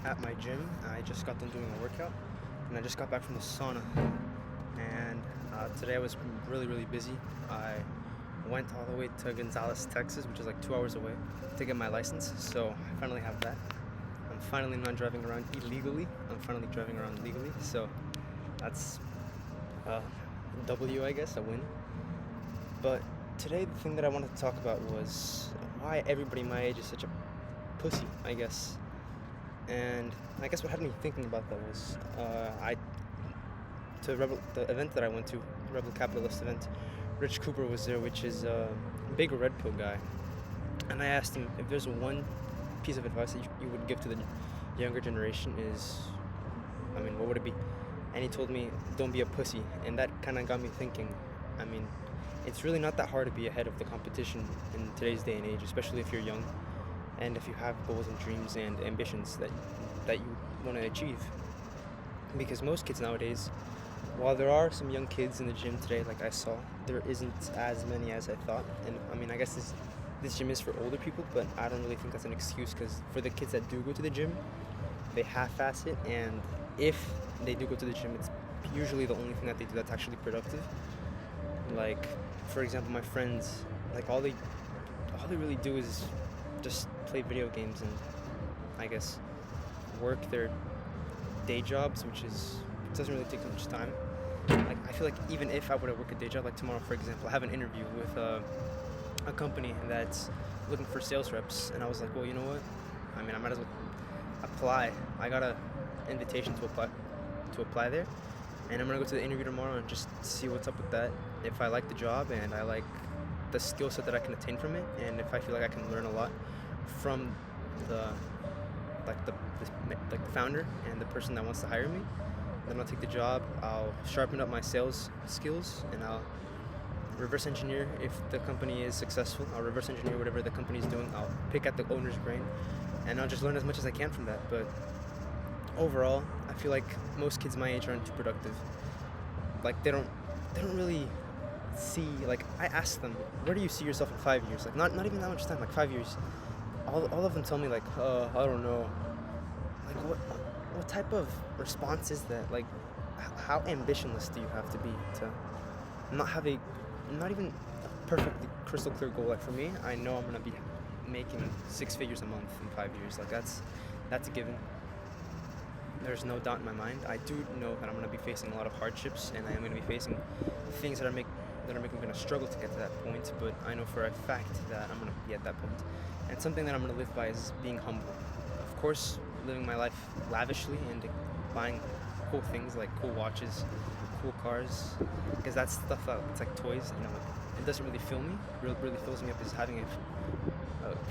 at my gym. I just got done doing a workout, and I just got back from the sauna. And today I was really busy. I went all the way to Gonzales, Texas, which is like 2 hours away, to get my license. So I finally have that. I'm finally not driving around illegally. I'm finally driving around legally. So that's a W, I guess, a win. But today, the thing that I wanted to talk about was why everybody my age is such a pussy, I guess. And I guess what had me thinking about that was the event that I went to, Rebel Capitalist event. Rich Cooper was there, which is a big red pill guy. And I asked him if there's one piece of advice that you would give to the younger generation what would it be? And he told me, don't be a pussy. And that kind of got me thinking. It's really not that hard to be ahead of the competition in today's day and age, especially if you're young and if you have goals and dreams and ambitions that you want to achieve. Because most kids nowadays, while there are some young kids in the gym today, like I saw, there isn't as many as I thought. And I guess this gym is for older people, but I don't really think that's an excuse, because for the kids that do go to the gym, they half-ass it, and if they do go to the gym, it's usually the only thing that they do that's actually productive. Like, for example, my friends, like all they really do is just play video games and I guess work their day jobs, which doesn't really take too much time. Like, I feel like even if I were to work a day job, like tomorrow, for example, I have an interview with a company that's looking for sales reps, and I was like, well, you know what? I might as well apply. I got an invitation to apply there, and I'm gonna go to the interview tomorrow and just see what's up with that. If I like the job and I like the skill set that I can attain from it, and if I feel like I can learn a lot from the founder and the person that wants to hire me, then I'll take the job. I'll sharpen up my sales skills, and I'll reverse engineer if the company is successful. I'll reverse engineer whatever the company is doing. I'll pick at the owner's brain, and I'll just learn as much as I can from that. But overall, I feel like most kids my age aren't too productive. Like, they don't really see, like, I asked them, where do you see yourself in 5 years? Like, not even that much time, like 5 years. All of them tell me, like, I don't know. Like, what type of response is that? Like, how ambitionless do you have to be to not even a perfectly crystal clear goal? Like, for me, I know I'm gonna be making 6 figures a month in 5 years. Like, that's a given. There's no doubt in my mind. I do know that I'm going to be facing a lot of hardships, and I am going to be facing things that are making me going to struggle to get to that point, but I know for a fact that I'm going to be at that point. And something that I'm going to live by is being humble. Of course, living my life lavishly and buying cool things like cool watches, cool cars, because that's stuff it's like toys. It doesn't really fill me. What really fills me up is having a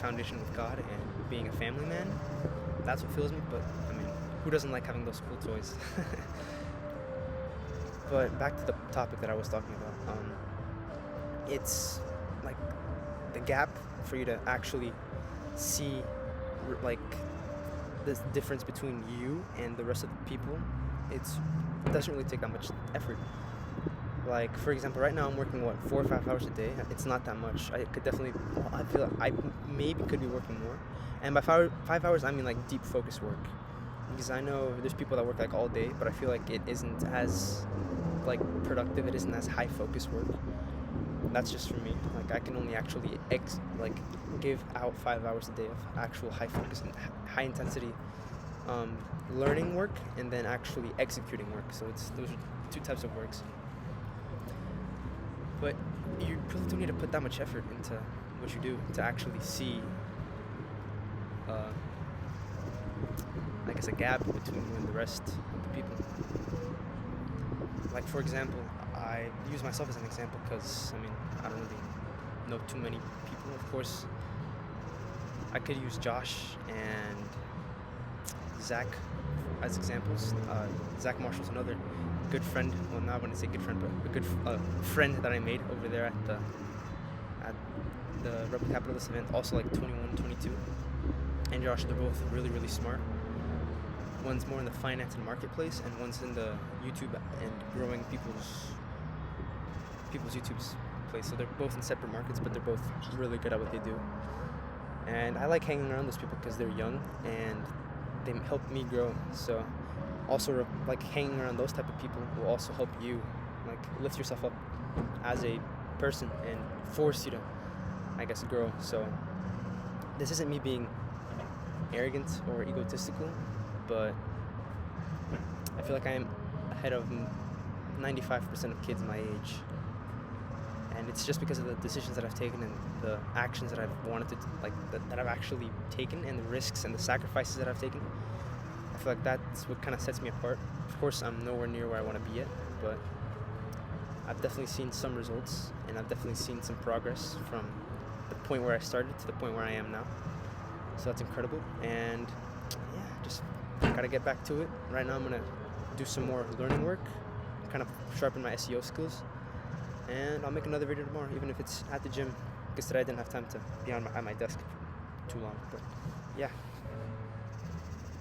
foundation with God and being a family man. That's what fills me. But who doesn't like having those cool toys? But back to the topic that I was talking about. It's like the gap for you to actually see like the difference between you and the rest of the people. It doesn't really take that much effort. Like, for example, right now I'm working 4 or 5 hours a day. It's not that much. I feel like I maybe could be working more. And by 5 hours, I mean like deep focus work. Because I know there's people that work like all day, but I feel like it isn't as like productive. It isn't as high focus work. That's just for me. Like, I can only actually give out 5 hours a day of actual high focus and high intensity learning work, and then actually executing work. So those are two types of works. But you really don't need to put that much effort into what you do to actually see I guess a gap between you and the rest of the people. Like, for example, I use myself as an example because I don't really know too many people. Of course, I could use Josh and Zach as examples. Zach Marshall's another good friend. Well, not I wouldn't say good friend, but a good friend that I made over there at the Rebel Capitalist event. Also like 21, 22. And Josh, they're both really smart. One's more in the finance and marketplace, and one's in the YouTube and growing people's YouTube's place. So they're both in separate markets, but they're both really good at what they do. And I like hanging around those people because they're young and they help me grow. So also like hanging around those type of people will also help you like lift yourself up as a person and force you to, I guess, grow. So this isn't me being arrogant or egotistical, but I feel like I am ahead of 95% of kids my age, and it's just because of the decisions that I've taken and the actions that I've wanted to that I've actually taken, and the risks and the sacrifices that I've taken. I feel like that's what kind of sets me apart. Of course, I'm nowhere near where I want to be yet, but I've definitely seen some results, and I've definitely seen some progress from the point where I started to the point where I am now. So that's incredible, and yeah, just gotta get back to it. Right now I'm gonna do some more learning work, kind of sharpen my SEO skills, and I'll make another video tomorrow, even if it's at the gym, because today I didn't have time to be at my desk too long. But yeah.